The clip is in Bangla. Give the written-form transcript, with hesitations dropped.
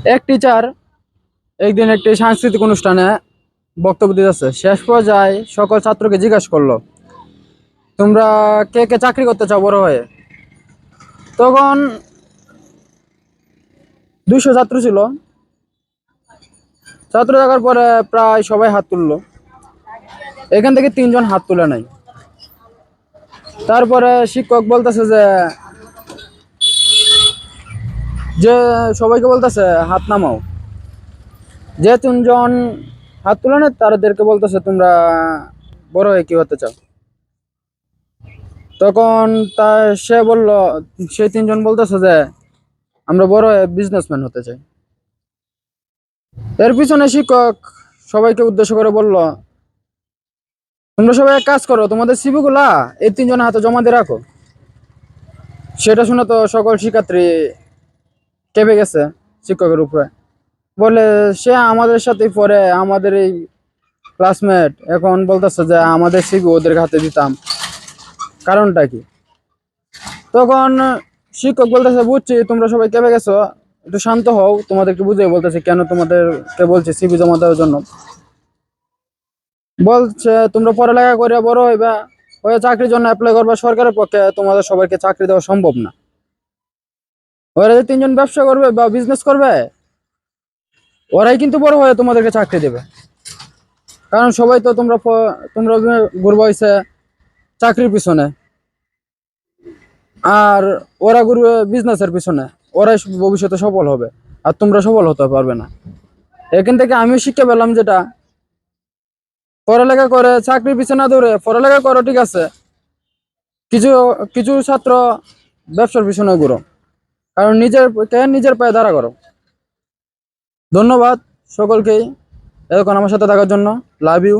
এক টিচার একদিন একটি সাংস্কৃতিক অনুষ্ঠানে বক্তব্য দিতেছে, শেষ পর্যায়ে সকল ছাত্রকে জিজ্ঞাসা করলো, তোমরা কে কে চাকরি করতে চাও বড় হয়ে? তখন 200 ছাত্র ছিল। ছাত্র থাকার পরে প্রায় সবাই হাত তুললো। এখান থেকে 3 জন হাত তুলে নাই। তারপরে শিক্ষক বলতেছে যে সবাইকে বলতেছে হাত নামাও। যে 3 জন হাত তুলে না তাদেরকে বলতেছে, তোমরা বড় হয়ে কি হতে চাও? তখন তা সে বলল, সেই 3 জন বলতেছে যে আমরা বড় হয়ে বিজনেসম্যান হতে চাই। এর পিছনে শিক্ষক সবাইকে উদ্দেশ্য করে বলল, তোমরা সবাই এক কাজ করো, তোমাদের সিভি গুলা এই 3 জনের হাতে জমা দিয়ে রাখো। সেটা শুনে তো সকল শিক্ষার্থী কেঁপে গেছে শিক্ষকের উপরে। বলে, সে আমাদের সাথেই পড়ে, আমাদের এই ক্লাসমেট, এখন বলতেছে যে আমাদের সিভি ওদের হাতে দিতাম, কারণটা কি? তখন শিক্ষক বলতেছে, বুঝছি তোমরা সবাই কেঁপে গেছো, একটু শান্ত হও, তোমাদেরকে বুঝিয়ে বলতেছে কেন তোমাদেরকে বলছে সিভি জমা দেওয়ার জন্য। বলছে, তোমরা পড়ালেখা করে বড় হইবা, হয়ে চাকরির জন্য অ্যাপ্লাই করবা, সরকারের পক্ষে তোমাদের সবাইকে চাকরি দেওয়া সম্ভব না। ওরা যে 3 জন ব্যবসা করবে বা বিজনেস করবে, ওরাই কিন্তু বড় হয়ে তোমাদেরকে চাকরি দেবে। কারণ সবাই তো তোমরা ঘুরবা হইছে চাকরির পিছনে, আর ওরা ঘুরবে বিজনেসের পিছনে। ওরাই ভবিষ্যতে সফল হবে, আর তোমরা সফল হতে পারবে না। এখান থেকে আমিও শিক্ষা পেলাম যেটা, পড়ালেখা করে চাকরির পিছনে না দৌড়ে পড়ালেখা করো, ঠিক আছে, কিছু কিছু ছাত্র ব্যবসার পিছনে ঘুরো, কারণ নিজের পায়ে দাঁড়া করো। ধন্যবাদ সকলকেই এতক্ষণ আমার সাথে থাকার জন্য। Love you.